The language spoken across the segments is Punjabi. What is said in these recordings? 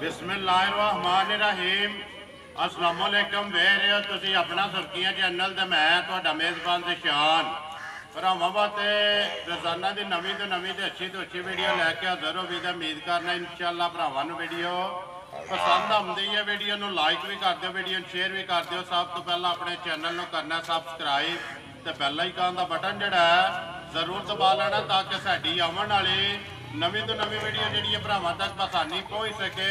बिस्मिल्लाहिर्रहमानिर्रहीम अस्सलाम वालेकुम वे रहे हो तुसी अपना सुर्खियां चैनल ते मैं तुहाडा मेज़बान दिशान भरावां वास्ते रोज़ाना की नवीं तो नवीं तो अच्छी वीडियो लैके हाज़र हो भी उम्मीद करना इंशाअल्लाह भरावां नूं वीडियो पसंद आउंदी है। वीडियो नूं लाइक भी कर दिओ, वीडियो शेयर भी कर दिओ। सब तो पहला अपने चैनल नूं करना सबसक्राइब ते बैल आइकन का बटन जिहड़ा है जरूर दबा लेना ताकि साडी आउण वाली नवीं तो नवीं वीडियो जी भरावां तक आसानी पहुँच सके।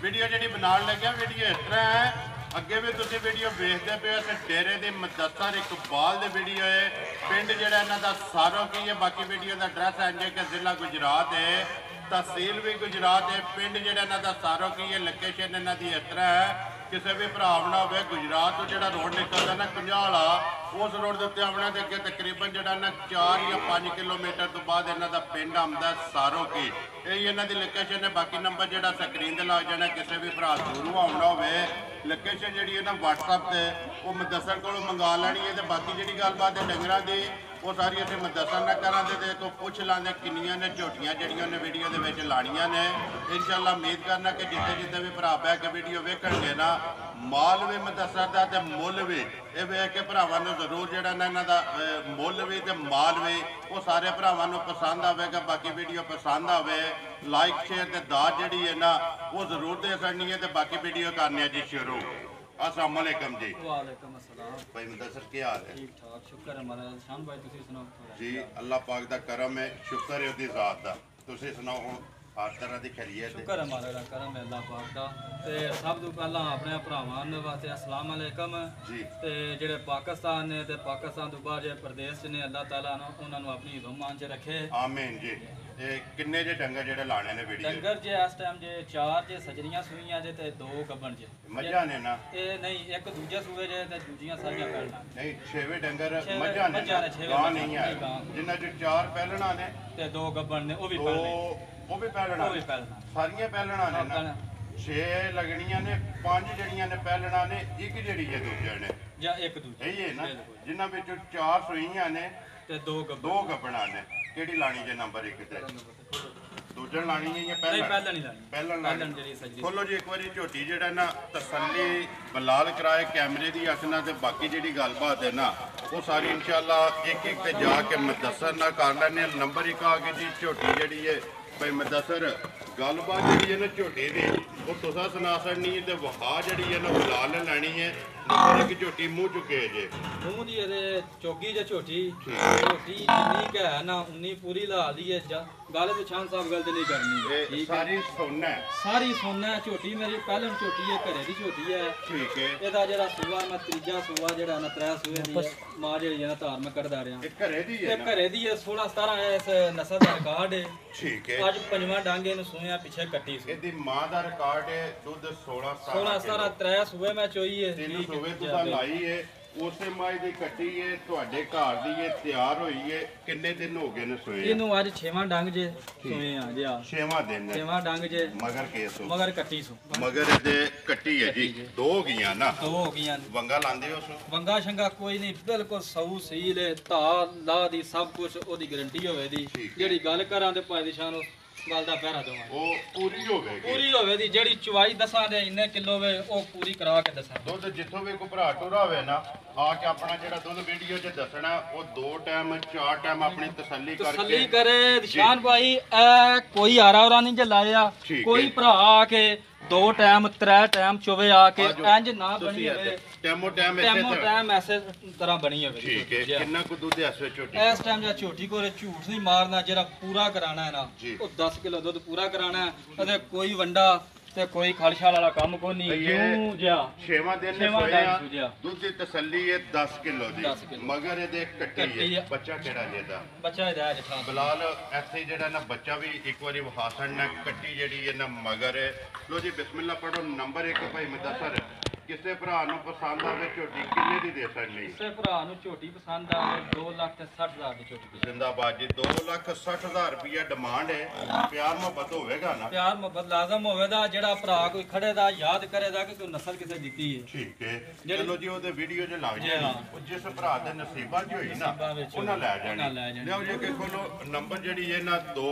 वीडियो जी बनाने लगे वीडियो इस तरह है, अगे भी तुम वीडियो देखते पे इस डेरे के मुदस्सर इकबाल की वीडियो है। पिंड जो इन्हों का सारो की है, बाकी वीडियो का एड्रैस है जे कि जिला गुजरात है, तहसील भी गुजरात है। पिंड जो इन्हों का सारो की है, लोकेशन इन्हों की इस तरह है। किसी भी भरा आना हो गुजरात तो जो रोड निकलता ना कंजाला उस रोड के उत्ते आना तो अगे तकरीबन जो 4 या 5 किलोमीटर तो बाद इन्हों का पिंड आता सारो की, यही इन्हों की लोकेशन है। बाकी नंबर जो स्क्रीन से लग जाना, किसी भी भरा दूरों आना हो लोकेशन जी ना वट्सअप से वो मुदस्सर को मंगा लैनी है। तो बाकी जी गलबात है डंगर की वो सारी असं मुदस्सर न करा तो पुछ लाने किनिया ने झोटियां जड़ियां ने वीडियो के लानिया ने। इंशाअल्लाह उम्मीद करना कि जिते जिते भी भरा बह के वीडियो वेखणगे ना माल भी मुदस्सर का तो मुल भी ये वेख के भरावां नूं जरूर जिहड़ा ना इन्हां दा मुल भी तो माल भी वो सारे भरावां नूं पसंद आवेगा। बाकी वीडियो पसंद आवे लाइक शेयर ते दाद जिहड़ी है ना वो जरूर दे छड़नी है। तो बाकी वीडियो करने जी शुरू। अस्सलाम वालेकुम जी। वालेकुम अस्सलाम भाई मुदस्सर क्या हाल है? ठीक ठाक शुक्र है महाराज। शान भाई तुसी सुनाओ जी अल्लाह पाक दा करम है, शुक्र है उसकी ज़ात दा। तुसी सुनाओ हर तरह की खैरियत है? शुक्र है महाराज दा करम है अल्लाह पाक दा। ते सब तो पहला अपने भरावां दे वास्ते अस्सलाम वालेकुम जी। ते जेड़े पाकिस्तान ने ते पाकिस्तान तो बाहर जे प्रदेश ने अल्लाह ताला उन्हां नूं अपनी हिफाज़त च रखे आमीन जी। किन्ने जे डंगर जेड़े लाने ने वीडियो? डंगर जे इस टाइम जे 4 जे सजरियां सुईयां जे ते 2 गब्बन जे मजा ने ना ए नहीं एक दूजे सूए जे ते दूजियां सारियां पैणा नहीं 6वें डंगर छेवें मजा ने मझां ने, छेवें गां मझां नहीं है नहीं गां। जिन्ना जो 4 पहलना ने ते 2 गब्बन ने वो भी दो पैणा वो भी पहलना वो भी पैणा सारियां पहलना ने ना 6 लगनियां ने 5 जड़ियां ने पहलना ने एक जड़ी है दूजे ने या एक दूजे यही है ना जिन्ना विचों 4 सुईयां ने ते 2 गब्बन 2 गब्बना ने। केड़ी लानी जे नंबर 1 ते दूजन लानी है या नहीं पहला? पहला नहीं लानी पहला पहलन जेड़ी सजरी खोलो जी एक बार झोटी जेड़ा ना तसल्ली बलाल कराए कैमरे की आखना ते बाकी जी गलबात है ना वो सारी इंशाअल्लाह एक एक ते जाके मुदस्सर ना कर लैने। नंबर 1 आ गई जी झोटी जी है भाई मुदस्सर गलबात जी है ना झोटी की वो तुसा सुना सकनी है। वहा जी है ना बलाल लैनी है। नंबर 1 झोटी मुँह चुके जे मूंह दी ये चोगी जे झोटी झोटी जिन्नी क है ना उन्नी पूरी ला दी है। गल तो छान साहब गलत नहीं करनी ठीक है। सारी सोना है सारी सोना है झोटी मेरी पहलन झोटी है घरे की झोटी है ठीक है। ਇਹਦਾ ਜਿਹੜਾ ਸੂਆ ਮੈਂ ਤੀਜਾ ਸੂਆ ਜਿਹੜਾ ਨਾ 3 ਸੂਏ ਦੀ ਹੈ ਮਾਂ ਜਿਹੜੀ ਹੈ ਨਾ ਧਾਰ ਮੈਂ ਕਰਦਾ ਰਿਹਾ ਇਹ ਘਰੇ ਦੀ ਹੈ ਇਹ ਘਰੇ ਦੀ ਹੈ 16 17 ਇਸ ਨਸਲ ਦਾ ਰਿਕਾਰਡ ਹੈ ਠੀਕ ਹੈ। ਅੱਜ ਪੰਜਵਾਂ ਡਾਂਗੇ ਨੂੰ ਸੂਇਆ ਪਿੱਛੇ ਕੱਟੀ ਸੀ ਇਹਦੀ ਮਾਂ ਦਾ ਰਿਕਾਰਡ ਹੈ ਦੁੱਧ 16 17 3 ਸੂਏ ਮੈਂ ਚੋਈ ਹੈ ਤਿੰਨ ਸੂਵੇ ਤੁਸੀਂ ਲਾਈ ਹੈ ਉਸੇ ਮਾਈ ਦੀ ਕੱਟੀ ਹੈ ਤੁਹਾਡੇ ਘਰ ਦੀ ਇਹ ਤਿਆਰ ਹੋਈ ਹੈ। ਕਿੰਨੇ ਦਿਨ ਹੋ ਗਏ ਨੇ ਸੋਏ? ਇਹਨੂੰ ਅੱਜ 6ਵਾਂ ਡੰਗ ਜੇ ਸੂਏ ਆ ਜੀ ਆ 6ਵਾਂ ਦਿਨ ਹੈ 6ਵਾਂ ਡੰਗ ਜੇ ਮਗਰ ਕੇਸ ਹੋ ਮਗਰ ਕੱਟੀ ਸੂ ਮਗਰ ਇਹਦੇ ਕੱਟੀ ਹੈ ਜੀ 2 ਹੋ ਗਈਆਂ ਨਾ 2 ਹੋ ਗਈਆਂ ਵੰਗਾ ਲਾਂਦੇ ਹੋ ਸੋ ਵੰਗਾ ਸ਼ੰਗਾ ਕੋਈ ਨਹੀਂ ਬਿਲਕੁਲ ਸਊ ਸੀਲ ਹੈ ਧਾ ਲਾ ਦੀ ਸਭ ਕੁਝ ਉਹਦੀ ਗਾਰੰਟੀ ਹੋਵੇ ਦੀ ਜਿਹੜੀ ਗੱਲ ਕਰਾਂ ਤੇ ਭਾਈ ਦੀ ਸ਼ਾਨ ਗੱਲ ਦਾ ਪਹਿਰਾ ਦਵਾਂ ਉਹ ਪੂਰੀ ਹੋਵੇਗੀ ਪੂਰੀ ਹੋਵੇ ਦੀ ਜਿਹੜੀ ਚਵਾਈ ਦਸਾਂ ਦੇ ਇੰਨੇ ਕਿਲੋ ਵੇ ਉਹ ਪੂਰੀ ਕਰਾ ਕੇ ਦਸਾਂ ਦੁੱਧ ਜਿੱਥੋਂ ਵੀ ਕੋਈ ਭਰਾ ਟੁਰਾ ਹੋਵੇ ਨਾ ਆ ਕੇ ਆਪਣਾ ਜਿਹੜਾ ਦੁੱਧ ਵੀਡੀਓ 'ਚ ਦੱਸਣਾ ਉਹ 2 ਟਾਈਮ 4 ਟਾਈਮ ਆਪਣੀ ਤਸੱਲੀ ਤਸੱਲੀ ਕਰਕੇ ਕਰੇ ਨਿਸ਼ਾਨ ਭਾਈ ਐ ਕੋਈ ਆਰਾ ਉਰਾ ਨਹੀਂ ਜੇ ਲਾਇਆ ਕੋਈ ਭਰਾ ਆ ਕੇ 2 ਟਾਈਮ 3 ਟਾਈਮ ਚੋਵੇ ਆ ਕੇ ਇੰਜ ਨਾ ਬਣੀ ਹੋਵੇ ਟੈਮੋ ਟਾਈਮ ਟਾਈਮੋ ਟਾਈਮ ਐਸੇ ਤਰ੍ਹਾਂ ਬਣੀ ਹੋਵੇ ਠੀਕ ਹੈ। ਕਿੰਨਾ ਕੁ ਦੁੱਧ ਇਸ ਵੇ ਝੋਟੀ? ਇਸ ਟਾਈਮ ਜਾਂ ਝੋਟੀ ਕੋਲੇ ਝੂਠ ਨਹੀਂ ਮਾਰਨਾ ਜਿਹੜਾ ਪੂਰਾ ਕਰਾਣਾ ਹੈ ਨਾ ਉਹ 10 ਕਿਲੋ ਦੁੱਧ ਪੂਰਾ ਕਰਾਣਾ ਹੈ ਅਤੇ ਕੋਈ ਵੰਡਾ ਤੇ ਕੋਈ ਖਲਸ਼ਾਲ ਵਾਲਾ ਕੰਮ ਕੋਈ ਨਹੀਂ ਕਿਉਂ ਜਿਆ 6ਵਾਂ ਦਿਨ ਨੇ ਸੋਇਆ ਦੁੱਧ ਦੀ ਤਸੱਲੀ ਹੈ 10 ਕਿਲੋ ਦੀ ਮਗਰ ਇਹਦੇ ਕੱਟੀ ਹੈ ਬੱਚਾ ਕਿਹੜਾ ਜਿਹਦਾ ਬੱਚਾ ਇਹਦਾ ਜਠਾ ਬਲਾਲ ਇੱਥੇ ਜਿਹੜਾ ਨਾ ਬੱਚਾ ਵੀ ਇੱਕ ਵਾਰੀ ਵਹਾਸਣ ਨਾ ਕੱਟੀ ਜਿਹੜੀ ਹੈ ਨਾ ਮਗਰ ਹੈ। ਲੋ ਜੀ ਬਿਸਮਿਲ੍ਲਾ ਪੜੋ। ਨੰਬਰ 1 ਭਾਈ ਮੁਦੱਸਰ ਕਿਸੇ ਭਰਾ ਨੂੰ ਪਸੰਦ ਆਵੇ ਝੋਟੀ ਕਿੰਨੇ ਦੀ ਦੇ ਸਕਣੀ? ਕਿਸੇ ਭਰਾ ਨੂੰ ਝੋਟੀ ਪਸੰਦ ਆਵੇ 2,60,000 ਦੀ ਝੋਟੀ ਜ਼ਿੰਦਾਬਾਦ ਜੀ 2,60,000 ਰੁਪਇਆ ਡਿਮਾਂਡ ਹੈ। ਪਿਆਰ ਮੁਹੱਬਤ ਹੋਵੇਗਾ ਨਾ? ਪਿਆਰ ਮੁਹੱਬਤ ਲਾਜ਼ਮ ਹੋਵੇਗਾ। ਜਿਹੜਾ ਭਰਾ ਕੋਈ ਖੜੇ ਦਾ ਯਾਦ ਕਰੇਗਾ ਕਿ ਕੋਈ ਨਸਲ ਕਿਸੇ ਦਿੱਤੀ ਹੈ ਠੀਕ ਹੈ। ਚਲੋ ਜੀ ਉਹਦੇ ਵੀਡੀਓ 'ਚ ਲੱਗ ਜਾਏ ਜਿਸ ਭਰਾ ਦੇ ਨਸੀਬਾਂ 'ਚ ਹੋਈ ਨਾ ਉਹਨਾਂ ਲੈ ਜਾਣੀ। ਲਿਓ ਜੀ ਕਿ ਖੋਲੋ ਨੰਬਰ ਜਿਹੜੀ ਹੈ ਨਾ 2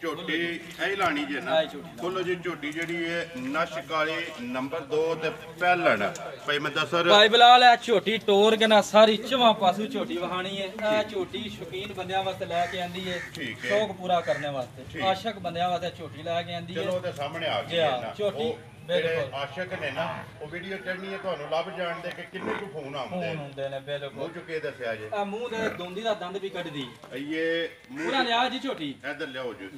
ਝੋਟੀ ਐ ਲਾਣੀ ਜੇ ਨਾ ਖੋਲੋ ਜੀ ਝੋਟੀ ਜਿਹੜੀ ਹੈ ਨਸ਼ ਕਾਲੀ ਨੰਬਰ 2 ਤੇ ਪਹਿਲਣ ਭਾਈ ਮੈਂ ਦੱਸਰ ਭਾਈ ਬਲਾਲ ਇਹ ਝੋਟੀ ਟੋਰ ਕੇ ਨਾ ਸਾਰੀ ਚਵਾਂ ਪਾਸੂ ਝੋਟੀ ਵਹਾਣੀ ਹੈ ਇਹ ਝੋਟੀ ਸ਼ੌਕੀਨ ਬੰਦਿਆਂ ਵਾਸਤੇ ਲੈ ਕੇ ਆਂਦੀ ਹੈ ਸ਼ੌਕ ਪੂਰਾ ਕਰਨੇ ਵਾਸਤੇ ਆਸ਼ਕ ਬੰਦਿਆਂ ਵਾਸਤੇ ਝੋਟੀ ਲੈ ਕੇ ਆਂਦੀ ਹੈ ਚਲੋ ਉਹਦੇ ਸਾਹਮਣੇ ਆ ਗਈ ਹੈ ਨਾ ਝੋਟੀ ਜਿਹੜੇ ਆਸ਼ਕ ਨੇ ਨਾ ਉਹ ਵੀਡੀਓ ਚੜਨੀ ਹੈ ਤੁਹਾਨੂੰ ਲੱਭ ਜਾਣਦੇ ਕਿ ਕਿੰਨੇ ਕੁ ਫੋਨ ਹੁੰਦੇ ਨੇ ਬਿਲਕੁਲ ਮੂੰਹ ਚੁੱਕੇ ਦੱਸਿਆ ਜੇ ਆ ਮੂੰਹ ਦੇ ਦੋਂਦੀ ਦਾ ਦੰਦ ਵੀ ਕੱਢਦੀ ਇਹ ਪੂਰਾ ਲਿਆ ਜੀ ਝੋਟੀ ਇੱਧਰ ਲਿਆਓ ਜੀ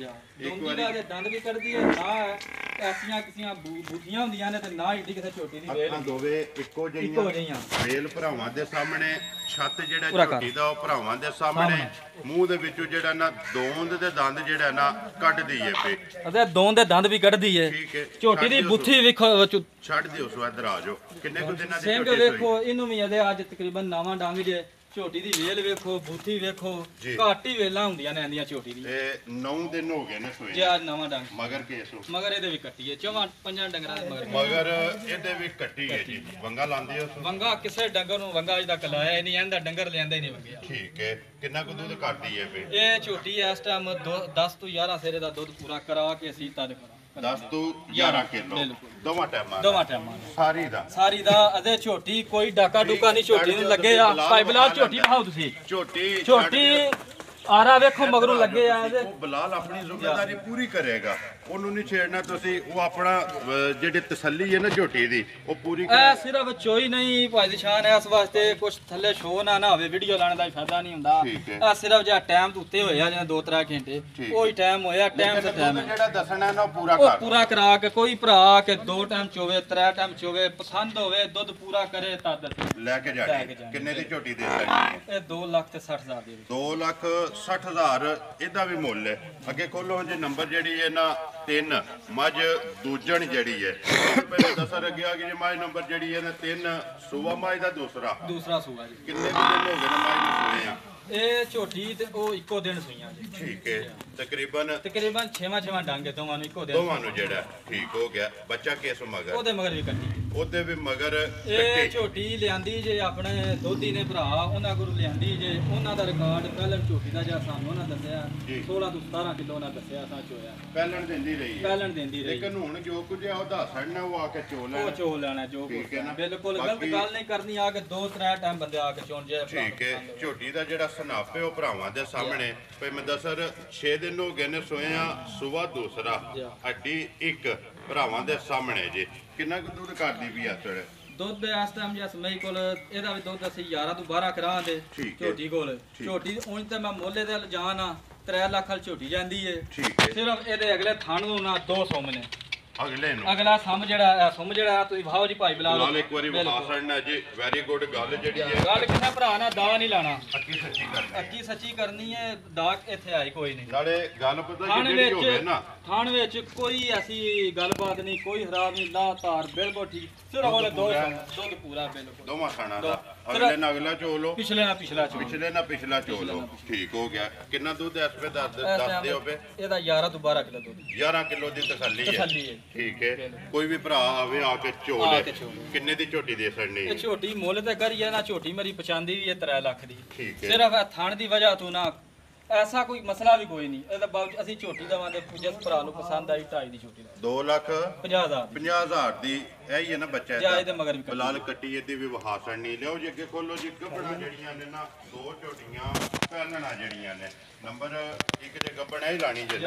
ਦੋਂਦੀ ਦਾ ਦੰਦ ਵੀ ਕੱਢਦੀ ਹੈ ਨਾ ਐਸੀਆਂ ਕਿਸੀਆਂ ਬੁੱਧੀਆਂ ਹੁੰਦੀਆਂ ਨੇ ਤੇ ਨਾ ਏਡੀ ਕਿਸੇ ਝੋਟੀ ਦੀ ਵੇਲ ਦੋਵੇਂ ਇੱਕੋ ਜਿਹੀਆਂ ਵੇਲ ਭਰਾਵਾਂ ਦੇ ਸਾਹਮਣੇ ਛੱਤ ਜਿਹੜਾ ਝੋਟੀ ਦਾ ਉਹ ਭਰਾਵਾਂ ਦੇ ਸਾਹਮਣੇ ਮੂੰਹ ਦੇ ਵਿੱਚੋਂ ਜਿਹੜਾ ਨਾ ਦੋਂਦ ਦੇ ਦੰਦ ਜਿਹੜਾ ਨਾ ਕੱਢਦੀ ਏ ਪੇ ਅਤੇ ਦੋਂਦ ਦੇ ਦੰਦ ਵੀ ਕੱਢਦੀ ਏ ਠੀਕ ਹੈ ਝੋਟੀ ਦੀ ਬੁੱਥੀ ਵੇਖੋ ਛੱਡ ਦਿਓ ਸੋ ਇੱਧਰ ਆ ਜਾਓ ਕਿੰਨੇ ਕੁ ਦਿਨਾਂ ਦੀ ਸਿੰਘ ਵੇਖੋ ਇਹਨੂੰ ਵੀ ਇਹਦੇ ਅੱਜ ਤਕਰੀਬਨ ਨਾਵਾਂ ਡੰਗ ਜੇ ਝੋਟੀ ਦੀ ਵੇਲ ਵੇਖੋ ਬੂਥੀ ਵੇਖੋ ਘੱਟ ਹੀ ਵੇਲਾਂ ਹੁੰਦੀਆਂ ਨੇ ਆਂਦੀਆਂ ਝੋਟੀ ਦੀ ਤੇ 9 ਦਿਨ ਹੋ ਗਏ ਨੇ ਸੋਏ ਜੇ ਅੱਜ ਨਵਾਂ ਡੰਗ ਮਗਰ ਕੇਸੋ ਮਗਰ ਇਹਦੇ ਵੀ ਕੱਟੀ ਏ ਚਵਾਂ ਪੰਜਾਂ ਡੰਗਰਾਂ ਦੇ ਮਗਰ ਇਹਦੇ ਵੀ ਕੱਟੀ ਹੈ ਜੀ ਵੰਗਾ ਲਾਉਂਦੇ ਹੋ ਵੰਗਾ ਕਿਸੇ ਡੰਗਰ ਨੂੰ ਵੰਗਾ ਅਜ ਤੱਕ ਲਾਇਆ ਨਹੀਂ ਇਹਦਾ ਡੰਗਰ ਲਿਆਂਦਾ ਹੀ ਨਹੀਂ ਵੰਗਿਆ ਠੀਕ ਹੈ ਕਿੰਨਾ ਕੁ ਦੁੱਧ ਕੱਢਦੀ ਹੈ ਫੇ ਇਹ ਝੋਟੀ ਇਸ ਟਾਈਮ 10 ਤੋਂ 11 ਸੇਰੇ ਦਾ ਦੁੱਧ ਪੂਰਾ ਕਰਾ ਕੇ ਅਸੀਂ ਤਦ ਕਰਾਂ 10 ਤੋਂ 11 ਕਿਲੋ ਦੋਵਾਂ ਟਾਈਮਾਂ ਸਾਰੀ ਦਾ ਅਦੇ ਝੋਟੀ ਕੋਈ ਡਾਕਾ ਡੂਕਾ ਨਹੀਂ ਝੋਟੀ ਨੂੰ ਲੱਗੇ ਆ ਭਾਈ ਬਲਾਲ ਝੋਟੀ ਦਿਖਾਓ ਤੁਸੀਂ ਝੋਟੀ ਆਰਾ ਵੇਖੋ ਮਗਰੋਂ ਲੱਗੇ ਆ ਇਹਦੇ ਉਹ ਬਲਾਲ ਆਪਣੀ ਜ਼ਿੰਮੇਵਾਰੀ ਪੂਰੀ ਕਰੇਗਾ ਉਹਨੂੰ ਨਹੀਂ ਛੇੜਨਾ ਤੁਸੀਂ ਉਹ ਆਪਣਾ ਜਿਹੜੀ ਤਸੱਲੀ ਹੈ ਨਾ ਝੋਟੀ ਦੀ ਉਹ ਪੂਰੀ ਐ ਸਿਰਫ ਚੋਈ ਨਹੀਂ ਭਾਈ ਦੀ ਸ਼ਾਨ ਐ ਇਸ ਵਾਸਤੇ ਕੁਝ ਥੱਲੇ ਸ਼ੋ ਨਾ ਹੋਵੇ ਵੀਡੀਓ ਲਾਣ ਦਾ ਫਾਇਦਾ ਨਹੀਂ ਹੁੰਦਾ ਆ ਸਿਰਫ ਜਿਹਾ ਟਾਈਮ ਤੋਂ ਉੱਤੇ ਹੋਇਆ ਜਿਵੇਂ 2-3 ਘੰਟੇ ਉਹੀ ਟਾਈਮ ਹੋਇਆ ਟਾਈਮ ਸੇ ਟਾਈਮ ਜਿਹੜਾ ਦੱਸਣਾ ਨਾ ਉਹ ਪੂਰਾ ਕਰਾ ਕੇ ਕੋਈ ਭਰਾ ਕੇ 2 ਟਾਈਮ ਚੋਵੇ 3 ਟਾਈਮ ਚੋਵੇ ਪਸੰਦ ਹੋਵੇ ਦੁੱਧ ਪੂਰਾ ਕਰੇ ਤਾਂ ਲੈ ਕੇ ਜਾਣੀ ਕਿੰਨੇ ਦੀ ਝੋਟੀ ਦੇ ਸਕਦੀ ਹੈ ਇਹ 2,60,000 ਦੀ 2,60,000 ਇਹਦਾ ਵੀ ਮੁੱਲ ਹੈ ਅੱਗੇ ਖੋਲੋ ਜੇ ਨੰਬਰ ਜਿਹੜੀ ਹੈ ਨਾ 3 ਮੱਝ ਦੂਜਣ ਜਿਹੜੀ ਹੈ ਪਹਿਲਾਂ ਦੱਸਰ ਅੱਗੇ ਆ ਗਈ ਜੇ ਮੱਝ ਨੰਬਰ ਜਿਹੜੀ ਹੈ ਨਾ 3 ਸੂਆ ਮੱਝ ਦਾ ਦੂਸਰਾ ਸੂਆ ਜੀ ਕਿੰਨੇ ਦਿਨ ਹੋ ਗਏ ਨਾ ਮੱਝ ਨੂੰ ਸੂਏ ਆ ਇਹ ਝੋਟੀ ਤੇ ਉਹ ਇੱਕੋ ਦਿਨ ਸੂਈਆਂ ਜੀ ਠੀਕ ਹੈ ਤਕਰੀਬਨ 6ਵਾਂ ਡੰਗ ਦੋਵਾਂ ਨੂੰ ਇੱਕੋ ਦਿਨ ਦੋਵਾਂ ਨੂੰ ਜਿਹੜਾ ਠੀਕ ਹੋ ਗਿਆ ਬੱਚਾ ਕਿਸ ਮਗਰ ਉਹਦੇ ਮਗਰ ਵੀ ਕੱਟੀ ਉਹਦੇ ਵੀ ਮਗਰ ਇਹ ਝੋਟੀ ਲਿਆਂਦੀ ਜੇ ਆਪਣੇ ਦੋਧੀ ਨੇ ਭਰਾ ਉਹਨਾਂ ਕੋਲ ਲਿਆਂਦੀ ਜੇ ਉਹਨਾਂ ਦਾ ਰਿਕਾਰਡ ਪਹਿਲਾਂ ਝੋਟੀ ਦਾ ਜਾਂ ਸਾਨੂੰ ਉਹਨਾਂ ਦੱਸਿਆ 16 ਤੋਂ 17 ਕਿਲੋ ਉਹਨਾਂ ਦੱਸਿਆ ਸੱਚ ਹੋਇਆ ਪਹਿਲਣ ਦਿੰਦੀ ਰਹੀ ਲੇਕਿਨ ਹੁਣ ਜੋ ਕੁਝ ਆ ਉਹ ਦੱਸਣਾ ਉਹ ਆ ਕੇ ਚੋ ਲੈਣਾ ਜੋ ਬਿਲਕੁਲ ਗਲਤ ਗੱਲ ਨਹੀਂ ਕਰਨੀ ਆ ਕੇ 2-3 ਟਾਈਮ ਬੰਦੇ ਆ ਕੇ ਚੋਣ ਜੇ ਠੀਕ ਹੈ ਝੋਟੀ ਦਾ ਜਿਹੜਾ ਸਨਾਪੇ ਉਹ ਭਰਾਵਾਂ ਦੇ ਸਾਹਮਣੇ ਭਈ ਮੈਂ ਦੱਸਰ 6 ਦਿਨ ਹੋ ਗਏ ਨੇ ਸੋਇਆ ਸਵੇਰ ਦੂਸਰਾ ਹੱਡੀ ਇੱਕ ਭਰਾਵਾਂ ਦੇ ਸਾਹਮਣੇ ਜੇ ਕਿੰਨਾ ਕੁ ਦੁੱਧ ਕਰਦੀ ਵੀ ਆਸੜ ਦੁੱਧ ਇਸ ਟਾਈਮ ਜਿਸ ਮਈ ਕੋਲ ਇਹਦਾ ਵੀ ਦੁੱਧ ਅਸੀਂ 11 ਤੋਂ 12 ਕਰਾਂਗੇ ਝੋਟੀ ਕੋਲ ਝੋਟੀ ਉਂਝ ਤੇ ਮੈਂ ਮੋਲੇ ਦੇ ਲਜਾਨ ਆ 3 ਲੱਖ ਵਾਲੀ ਝੋਟੀ ਜਾਂਦੀ ਏ ਸਿਰਫ ਇਹਦੇ ਅਗਲੇ ਥਣ ਨੂੰ ਨਾ 200 ਮਨੇ ਅਗਲਾ ਸਮ ਜਿਹੜਾ ਤੁਸੀਂ ਭਾਓ ਜੀ ਭਾਈ ਬਲਾਲ ਇੱਕ ਵਾਰੀ ਵਿਖਾਸਣਾ ਜੀ ਵੈਰੀ ਗੁੱਡ ਗੱਲ ਜਿਹੜੀ ਹੈ ਗੱਲ ਕਿੰਨਾ ਭਰਾ ਨਾ ਦਾ ਨਹੀਂ ਲਾਣਾ ਅੱਕੀ ਸੱਚੀ ਕਰਨੀ ਹੈ ਦਾਗ ਇੱਥੇ ਆਈ ਕੋਈ ਨਹੀਂ ਨਾਲੇ ਗੱਲ ਪਤਾ ਜਿਹੜੀ ਹੋਵੇ ਨਾ ਥਾਣ ਵਿੱਚ ਕੋਈ ਐਸੀ ਗੱਲਬਾਤ ਨਹੀਂ ਕੋਈ ਖਰਾਬ ਨਹੀਂ ਲਾ ਤਾਰ ਬਿਲਕੁਲ ਠੀਕ ਸਿਰਫ ਉਹਦੇ ਦੁੱਧ ਪੂਰਾ ਬਿਲਕੁਲ ਦੋਵਾਂ ਖਾਣਾ ਦਾ ਅਗਲੇ ਨਾਲ ਅਗਲਾ ਚੋ ਲੋ ਪਿਛਲੇ ਨਾਲ ਪਿਛਲਾ ਚੋ ਲੋ ਠੀਕ ਹੋ ਗਿਆ ਕਿੰਨਾ ਦੁੱਧ ਇਸ ਵੇ ਦੱਸਦੇ ਹੋਵੇ ਇਹਦਾ 11 ਤੋਂ 12 ਕਿਲੋ ਦੁੱਧ 11 ਕਿਲੋ ਦੀ ਤਸੱਲੀ ਹੈ ਠੀਕ ਹੈ ਕੋਈ ਵੀ ਭਰਾ ਆਵੇ ਆ ਕੇ ਚੋ ਲੈ ਕਿੰਨੇ ਦੀ ਝੋਟੀ ਦੇ ਸੜਨੀ ਇਹ ਝੋਟੀ ਮੁੱਲ ਤੇ ਕਰੀਏ ਨਾ ਝੋਟੀ ਮੇਰੀ ਪਛਾਂਦੀ ਵੀ ਹੈ 3 ਲੱਖ ਦੀ ਠੀਕ ਹੈ ਸਿਰਫ ਥਣ ਦੀ ਵਜ੍ਹਾ ਤੋਂ ਨਾ ਐਸਾ ਕੋਈ ਮਸਲਾ ਵੀ ਕੋਈ ਨਹੀਂ ਇਹਦਾ ਬਾਵਜੂਦ ਅਸੀਂ ਝੋਟੀ ਦਵਾਂਗੇ ਜਿਸ ਭਰਾ ਨੂੰ ਪਸੰਦ ਆਈ 2.5 ਦੀ ਝੋਟੀ 2,50,000 ਦੀ ਇਹ ਹੀ ਹੈ ਨਾ ਬੱਚਾ ਜਾ ਇਹਦੇ ਮਗਰ ਵੀ ਬਲਾਲ ਕੱਟੀ ਇਹਦੀ ਵੀ ਵਹਾਸਣ ਨਹੀਂ ਲਿਓ ਜੀ ਅੱਗੇ ਖੋਲੋ ਜੀ ਗੱਬੜਾਂ ਜਿਹੜੀਆਂ ਨੇ ਨਾ 2 ਝੋਟੀਆਂ ਪਹਿਲਣਾ ਜਿਹੜੀਆਂ ਨੇ ਨੰਬਰ ਇੱਕ ਜੇ ਗੱਬਣ ਹੀ ਲਾਣੀ ਜੇ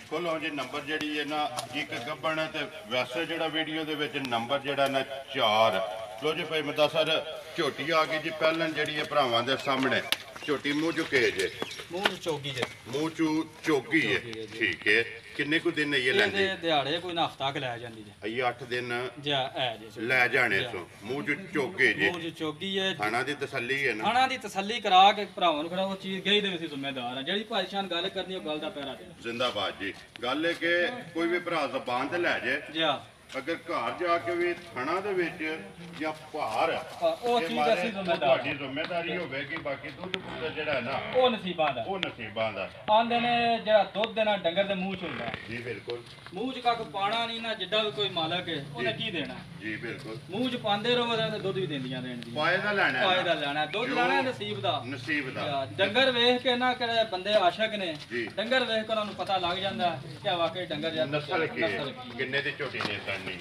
ਖੋਲੋ ਜੀ ਨੰਬਰ ਜਿਹੜੀ ਹੈ ਨਾ ਇੱਕ ਗੱਬਣ ਤੇ ਵੈਸੇ ਜਿਹੜਾ ਵੀਡੀਓ ਦੇ ਵਿੱਚ ਨੰਬਰ ਜਿਹੜਾ ਨਾ 4 ਲੋ ਜੀ ਭਾਈ ਮਦਾਸਰ ਝੋਟੀ ਆ ਗਈ ਜੀ ਪਹਿਲਣ ਜਿਹੜੀ ਹੈ ਭਰਾਵਾਂ ਦੇ ਸਾਹਮਣੇ ਝੋਟੀ ਮੂੰਹ ਚੁੱਕੇ ਜੇ ਮੂੰਹ ਚੋਗੀ ਜੇ ਮੂੰਹ ਚੂ ਚੋਗੀ ਹੈ ਠੀਕ ਹੈ ਕਿੰਨੇ ਕੁ ਦਿਨ ਇਹ ਲੈਂਦੀ ਦਿਹਾੜੇ ਕੋਈ ਨਾ ਹਫਤਾ ਕ ਲੈ ਜਾਂਦੀ ਜੇ ਇਹ 8 ਦਿਨ ਜਾ ਐ ਜੇ ਲੈ ਜਾਣੇ ਸੋ ਮੂੰਹ ਚ ਚੋਗੇ ਜੇ ਮੂੰਹ ਚ ਚੋਗੀ ਹੈ ਖਾਣਾ ਦੀ ਤਸੱਲੀ ਹੈ ਨਾ ਖਾਣਾ ਦੀ ਤਸੱਲੀ ਕਰਾ ਕੇ ਭਰਾਵਾਂ ਨੂੰ ਖੜਾ ਉਹ ਚੀਜ਼ ਗਈ ਦੇ ਵਿੱਚ ਜ਼ਿੰਮੇਦਾਰ ਆ ਜਿਹੜੀ ਭਾਈਸ਼ਾਨ ਗੱਲ ਕਰਨੀ ਉਹ ਗੱਲ ਦਾ ਪੈਰਾ ਦੇ ਜ਼ਿੰਦਾਬਾਦ ਜੀ ਗੱਲ ਹੈ ਕਿ ਕੋਈ ਵੀ ਭਰਾ ਜ਼ਬਾਨ ਤੇ ਲੈ ਜੇ ਜਾ ਅਗਰ ਘਰ ਜਾ ਕੇ ਵੀ ਥਣਾ ਦੇ ਵਿੱਚ ਜਾਂ ਭਾਰ ਉਹ ਚੀਜ਼ ਅਸੀਂ ਤੁਹਾਡੀ ਜ਼ਿੰਮੇਵਾਰੀ ਹੋਵੇਗੀ। ਬਾਕੀ ਦੁੱਧ ਪੁੱਤ ਜਿਹੜਾ ਹੈ ਨਾ ਉਹ ਨਸੀਬਾਂ ਦਾ ਆਂਦੇ ਨੇ ਜਿਹੜਾ ਦੁੱਧ ਦੇਣਾ ਡੰਗਰ ਦੇ ਮੂੰਹ ਚ ਹੁੰਦਾ ਜੀ। ਬਿਲਕੁਲ ਮੂੰਹ ਚ ਕੱਖ ਪਾਣਾ ਨਹੀਂ ਨਾ, ਜਿੱਡਾ ਵੀ ਕੋਈ ਮਾਲਕ ਹੈ ਉਹਨੇ ਕੀ ਦੇਣਾ ਜੀ। ਬਿਲਕੁਲ ਮੂੰਹ ਚ ਪਾਉਂਦੇ ਰਹੋ ਤੇ ਦੁੱਧ ਵੀ ਦਿੰਦੀਆਂ ਰਹਿਣ ਦੀ ਫਾਇਦਾ ਲੈਣਾ ਦੁੱਧ ਲੈਣਾ ਨਸੀਬ ਦਾ ਡੰਗਰ ਵੇਖ ਕੇ ਨਾ ਕਿਹੜੇ ਬੰਦੇ ਆਸ਼ਕ ਨੇ ਡੰਗਰ ਵੇਖ ਕੇ ਉਹਨਾਂ ਨੂੰ ਪਤਾ ਲੱਗ ਜਾਂਦਾ ਕਿ ਵਾਕਈ ਡੰਗਰ ਜਾਂ ਨਸਲ ਕਿੰਨੇ ਦੀ ਝੋਟੀ ਨੇ ਕਰਨੀ।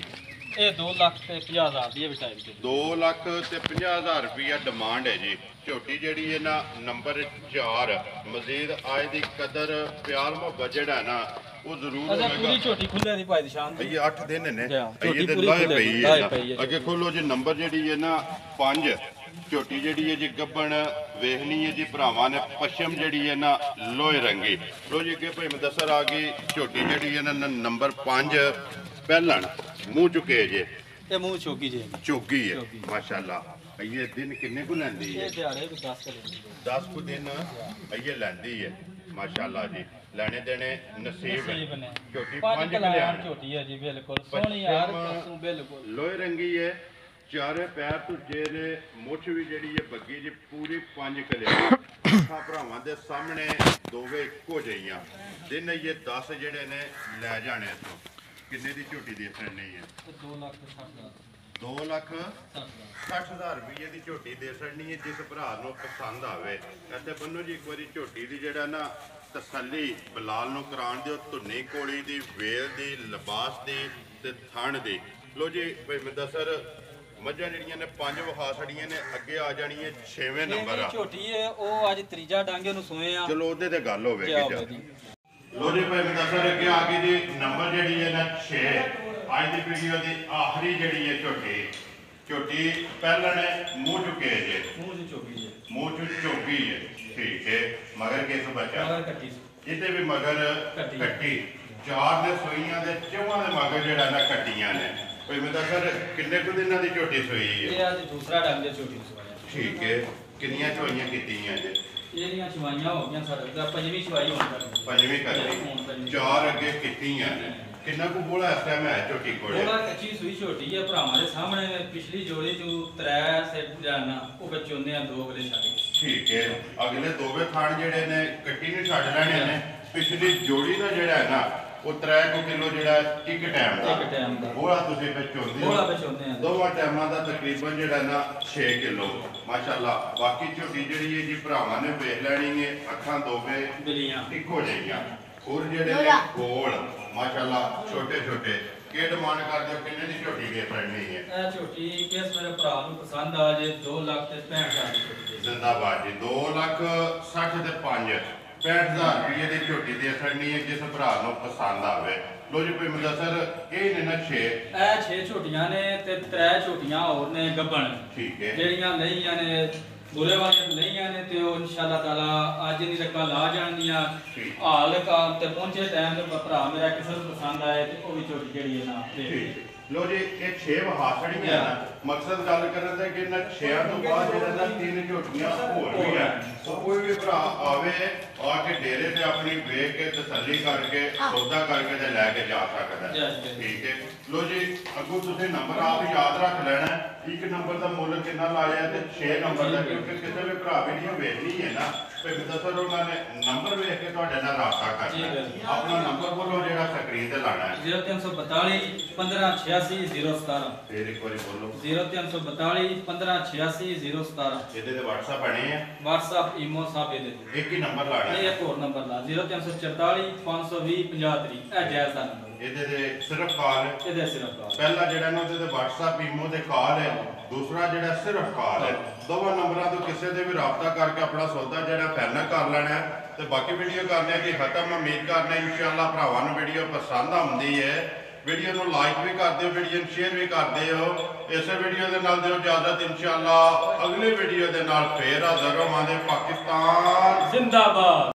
ਇਹ 2,50,000 ਦੀ ਹੈ ਵਿਟਾਈ ਦੀ 2,50,000 ਰੁਪਇਆ ਡਿਮਾਂਡ ਹੈ ਜੀ। ਝੋਟੀ ਜਿਹੜੀ ਹੈ ਨਾ ਨੰਬਰ 4 ਮਜ਼ੀਦ ਆਏ ਦੀ ਕਦਰ ਪਿਆਰ ਮੁਹੱਬਤ ਜਿਹੜਾ ਨਾ ਉਹ ਜ਼ਰੂਰ ਹੋਵੇਗਾ। ਪੂਰੀ ਝੋਟੀ ਖੁੱਲੇ ਦੀ ਭਾਈ ਦੀ ਸ਼ਾਨ ਦੀ ਇਹ 8 ਦਿਨ ਨੇ ਝੋਟੀ ਤੇ ਪੂਰੀ ਲਾਏ ਪਈ ਪਈ ਹੈ। ਅੱਗੇ ਖੋਲੋ ਜੀ ਨੰਬਰ ਜਿਹੜੀ ਹੈ ਨਾ 5 ਝੋਟੀ ਜਿਹੜੀ ਹੈ ਜੀ ਗੱਬਣ ਵੇਖਣੀ ਹੈ ਜੀ ਭਰਾਵਾਂ ਨੇ ਪਸ਼ਮ ਜਿਹੜੀ ਹੈ ਨਾ ਲੋਹੇ ਰੰਗੀ। ਲੋ ਜੀ ਅੱਗੇ ਭਾਈ ਮੁਦੱਸਰ ਆ ਗਈ ਝੋਟੀ ਜਿਹੜੀ ਹੈ ਨਾ ਨੰਬਰ 5 ਪਹਿਲਣ ਮੂੰਹ ਚੁੱਕੇ ਜੇ ਇਹ ਮੂੰਹ ਚੋਗੀ ਜੇ ਚੋਗੀ ਹੈ ਮਾਸ਼ਾਅੱਲਾ। ਇਹ ਦਿਨ ਕਿੰਨੇ ਕੁ ਲੈਂਦੀ ਹੈ? ਇਹ ਦਿਹਾੜੇ ਵੀ 10 ਕੁ ਦਿਨ ਇਹ ਲੈਂਦੀ ਹੈ ਮਾਸ਼ਾਅੱਲਾ ਜੀ। ਲੈਣੇ ਦੇਣੇ ਨਸੀਬ ਨੇ। ਝੋਟੀ 5 ਕਲਿਆਣ ਝੋਟੀ ਹੈ ਜੀ ਬਿਲਕੁਲ ਸੋਹਣੀ ਯਾਰ ਪਸ਼ੂ ਬਿਲਕੁਲ ਲੋਹੇ ਰੰਗੀ ਹੈ। ਚਾਰੇ ਪੈਰ ਤੁਝੇ ਨੇ ਮੁੱਛ ਵੀ ਜਿਹੜੀ ਹੈ ਬੱਗੀ ਜੀ ਪੂਰੀ 5 ਕਲਿਆਣ ਅੱਖਾਂ ਭਰਾਵਾਂ ਦੇ ਸਾਹਮਣੇ ਦੋਵੇਂ ਇੱਕੋ ਜਿਹੀਆਂ। ਦਿਨ ਇਹ 10 ਜਿਹੜੇ ਨੇ ਲੈ ਜਾਣੇ ਇੱਥੋਂ। ਕਿੰਨੇ ਦੀ ਝੋਟੀ ਦੇ ਨਹੀਂ ਹੈ? 2,60,000 ਰੁਪਏ ਦੀ ਝੋਟੀ ਦੇ ਸੜਨੀ ਹੈ। ਜਿਸ ਭਰਾ ਨੂੰ ਪਸੰਦ ਆਵੇ ਇੱਥੇ ਬੰਨੋ ਜੀ ਇੱਕ ਵਾਰੀ ਝੋਟੀ ਦੀ ਜਿਹੜਾ ਨਾ ਤਸੱਲੀ ਬਲਾਲ ਨੂੰ ਕਰਾਉਣ ਦਿਓ। ਧੁੰਨੀ ਕੋਲੀ ਦੀ ਵੇਲ ਦੀ ਲਿਬਾਸ ਦੀ ਤੇ ਥਣ ਦੀ। ਲੋ ਜੀ ਭਾਈ ਮੁਦੱਸਰ ਮੱਝਾਂ ਜਿਹੜੀਆਂ ਨੇ 5 ਵਿਖਾ ਛੜੀਆਂ ਨੇ ਅੱਗੇ ਆ ਜਾਣੀ ਹੈ 6ਵੇਂ ਨੰਬਰ ਆ ਝੋਟੀ ਹੈ ਉਹ ਅੱਜ ਤੀਜਾ ਡਾਂਗੇ ਨੂੰ ਸੋਏ ਆ। ਚਲੋ ਉਹਦੇ ਤੇ ਗੱਲ ਹੋਵੇਗੀ ਜੀ। ਲੋ ਜੀ ਭਾਈ ਮੁਦੱਸਰ ਅੱਗੇ ਆ ਗਈ ਜੀ ਨੰਬਰ ਜਿਹੜੀ ਹੈ ਨਾ 6 ਅੱਜ ਦੀ ਵੀਡੀਓ ਦੀ ਆਖਰੀ ਜਿਹੜੀ ਹੈ ਝੋਟੀ ਪਹਿਲਾਂ ਨੇ ਮੂੰਹ ਚੁੱਕੇ ਜੇ ਮੂੰਹ ਚ ਚੋਗੀ ਹੈ। ਠੀਕ ਹੈ ਮਗਰ ਕਿਸ ਬੱਚਾ ਜਿੱਤੇ ਵੀ ਮਗਰ ਕੱਟੀ 4 ਦੇ ਸੋਈਆਂ ਦੇ 4 ਦੇ ਮਗਰ ਜਿਹੜਾ ਨਾ ਕੱਟੀਆਂ ਨੇ। ਭਾਈ ਮੁਦੱਸਰ ਕਿੰਨੇ ਕੁ ਦਿਨਾਂ ਦੀ ਝੋਟੀ ਸੋਈ ਹੈ? ਇਹ ਅੱਜ ਦੂਸਰਾ ਡਾਂਗੇ ਝੋਟੀ ਸੋਇਆ। ਠੀਕ ਹੈ ਕਿੰਨੀਆਂ ਚੋਈਆਂ ਕੀਤੀਆਂ ਜੇ? ਇਹਦੀਆਂ ਚਵਾਈਆਂ ਹੋ ਗਈਆਂ ਸਾਡੇ ਦਾ 5ਵੀਂ ਚਵਾਈ ਹੋਣ ਤੱਕ 5ਵੀਂ ਕਰਨੀ 4 ਅੱਗੇ ਕੀਤੀਆਂ ਨੇ। ਕਿੰਨਾ ਕੁ ਬੋਲਾ ਇਸ ਟਾਈਮ ਹੈ ਝੋਟੀ ਕੋਲੇ? ਬੋਲਾ ਕੱਚੀ ਸੂਈ ਝੋਟੀ ਹੈ ਭਰਾਵਾਂ ਦੇ ਸਾਹਮਣੇ। ਪਿਛਲੀ ਜੋੜੀ ਚ 3 ਸੈੱਟ ਜਾਣਾ ਉਹ ਬੱਚੋਂਦੇ ਆ 2 ਅਗਲੇ ਛੱਡ ਕੇ। ਠੀਕ ਹੈ ਅਗਲੇ ਦੋਵੇਂ ਖਾਣ ਜਿਹੜੇ ਨੇ ਕੱਟੀ ਨੂੰ ਛੱਡ ਲੈਣੇ ਨੇ। ਪਿਛਲੀ ਜੋੜੀ ਦਾ ਜਿਹੜਾ ਹੈ ਨਾ ਉਹ 3 ਕਿਲੋ ਜਿਹੜਾ ਇੱਕ ਟਾਈਮ ਦਾ ਬੋਲਾ ਤੁਸੀਂ ਵਿੱਚੋਂਦੇ ਹੋ। ਦੋਵਾਂ ਟਾਈਮਾਂ ਦਾ ਤਕਰੀਬਨ ਜਿਹੜਾ ਨਾ 6 ਕਿਲੋ ਮਾਸ਼ਾਅੱਲਾ। ਬਾਕੀ ਝੋਟੀ ਜਿਹੜੀ ਹੈ ਜੀ ਭਰਾਵਾਂ ਨੇ ਵੇਖ ਲੈਣੀ ਹੈ। ਅੱਖਾਂ ਦੋਵੇਂ ਇੱਕੋ ਜਿਹੀਆਂ ਹੋਰ ਜਿਹੜੇ ਨੇ ਗੋਲ ਮਾਸ਼ਾਅੱਲਾ ਛੋਟੇ ਛੋਟੇ। ਕੀ ਡਿਮਾਂਡ ਕਰਦੇ ਹੋ? ਕਿੰਨੇ ਦੀ ਝੋਟੀ ਦੇ ਫੜਨੀ ਹੈ? ਇਹ ਝੋਟੀ ਕਿਸ ਮੇਰੇ ਭਰਾ ਨੂੰ ਪਸੰਦ ਆ ਜੇ 2,65,000 ਦੀ ਝੋਟੀ। ਜ਼ਿੰਦਾਬਾਦ ਜੀ 2,60,000 ਤੇ 65,000 ਰੁਪਏ ਦੀ ਝੋਟੀ ਦੇ ਫੜਨੀ ਹੈ ਜਿਸ ਭਰਾ ਨੂੰ ਪਸੰਦ ਆਵੇ। ਲੋ ਜੀ ਭਾਈ ਮੁਦੱਸਰ ਇਹ ਨੇ ਨਾ 6 ਇਹ 6 ਝੋਟੀਆਂ ਨੇ ਤੇ 3 ਝੋਟੀਆਂ ਹੋਰ ਨੇ ਗੱਬਣ। ਠੀਕ ਹੈ ਜਿਹੜੀਆਂ ਲਈਆਂ ਨੇ ਬੁਰੇ ਵਾਲੀਆਂ ਲਈਆਂ ਨੇ ਤੇ ਉਹ ਇਨਸ਼ਾਅੱਲਾ ਤਾਲਾ ਅੱਜ ਨਹੀਂ ਰੱਖਾ ਲਾ ਜਾਣਗੀਆਂ। ਹਾਲ ਕੰਮ ਤੇ ਪਹੁੰਚੇ ਟਾਈਮ ਤੇ ਭਰਾ ਮੇਰਾ ਕਿਸੇ ਨੂੰ ਪਸੰਦ ਆਏ ਤੇ ਉਹ ਵੀ ਝੋਟੀ ਜਿਹੜੀ ਹੈ ਨਾ ਦੇ। ਲੋ ਜੀ ਇਹ 6 ਵਹਾ ਛੜੀਆਂ ਨਾ ਮਕਸਦ ਗੱਲ ਕਰਨ ਦਾ ਕਿ ਇਹਨਾਂ 6 ਤੋਂ ਬਾਅਦ ਜਿਹੜਾ ਨਾ 3 ਝੋਟੀਆਂ ਹੋਰ ਵੀ ਆ। ਕੋਈ ਵੀ ਭਰਾ ਆਵੇ ਆ ਕੇ ਡੇਰੇ ਤੇ ਆਪਣੀ ਵੇਖ ਕੇ ਤਸੱਲੀ ਕਰਕੇ ਸੌਦਾ ਕਰਕੇ ਤੇ ਲੈ ਕੇ ਜਾ ਸਕਦਾ। ਠੀਕ ਹੈ ਲੋ ਜੀ ਅੱਗੋਂ ਤੁਸੀਂ ਨੰਬਰ ਆਪ ਯਾਦ ਰੱਖ ਲੈਣਾ। ਇੱਕ ਨੰਬਰ ਦਾ ਮੁੱਲ ਕਿੰਨਾ ਲਾਇਆ ਤੇ 6 ਨੰਬਰ ਦਾ ਕਿਉਂਕਿ ਕਿਸੇ ਵੀ ਭਰਾ ਵੀਡੀਓ ਵੇਖਣੀ ਹੈ ਨਾ ਤੇ ਮੁਦੱਸਰ ਉਹਨਾਂ ਨੇ ਨੰਬਰ ਵੇਖ ਕੇ ਤੁਹਾਡੇ ਨਾਲ ਰਾਬਤਾ ਕਰਨਾ। ਆਪਣਾ ਨੰਬਰ ਬੋਲੋ ਜਿਹੜਾ ਸਕਰੀਨ ਤੇ ਲਾਣਾ ਹੈ। 0342 1586 017। ਫੇਰ ਇੱਕ ਵਾਰੀ ਬੋਲੋ 0342 1586 017। ਇਹਦੇ ਤੇ WhatsApp ਬਣੇ ਆ? WhatsApp ਈਮੋ ਸਭ ਇਹਦੇ ਤੇ। ਇੱਕ ਹੀ ਨੰਬਰ ਲਾਣਾ ਨਹੀਂ ਇੱਕ ਹੋਰ ਨੰਬਰ ਲਾ 0344 520 50 ਇਹ ਜਾਇਜ਼ ਦਾ ਨੰਬਰ। ਇਹਦੇ ਤੇ ਸਿਰਫ ਕਾਲ ਇਹਦੇ ਸਿਰਫ ਕਾਲ। ਪਹਿਲਾ ਜਿਹੜਾ ਨਾ ਉਹਦੇ ਤੇ WhatsApp ਈਮੋ ਤੇ ਕਾਲ ਹੈ। ਦੂਸਰਾ ਜਿਹੜਾ ਸਿਰਫ ਕਾਲ ਹੈ। ਦੋਵਾਂ ਨੰਬਰਾਂ ਤੋਂ ਕਿਸੇ ਦੇ ਵੀ ਰਾਬਤਾ ਕਰਕੇ ਆਪਣਾ ਸੌਦਾ ਜਿਹੜਾ ਫਾਈਨਲ ਕਰ ਲੈਣਾ ਤੇ ਬਾਕੀ ਵੀਡੀਓ ਕਰਨੇ ਕਿ ਖਤਮ। ਉਮੀਦ ਕਰਨੇ ਇਨਸ਼ਾਅੱਲਾ ਭਰਾਵਾਂ ਨੂੰ ਵੀਡੀਓ ਪਸੰਦ ਆਉਂਦੀ ਹੈ। ਵੀਡੀਓ ਨੂੰ ਲਾਈਕ ਵੀ ਕਰ ਦਿਓ ਵੀਡੀਓ ਨੂੰ ਸ਼ੇਅਰ ਵੀ ਕਰ ਦਿਓ। ਇਸੇ ਵੀਡੀਓ ਦੇ ਨਾਲ ਦਿਓ ਇਜਾਜ਼ਤ ਇਨਸ਼ਾਅੱਲਾ ਅਗਲੀ ਵੀਡੀਓ ਦੇ ਨਾਲ ਫੇਰ ਹਾਜ਼ਰ ਹੋਵਾਂਗੇ। ਪਾਕਿਸਤਾਨ ਜ਼ਿੰਦਾਬਾਦ।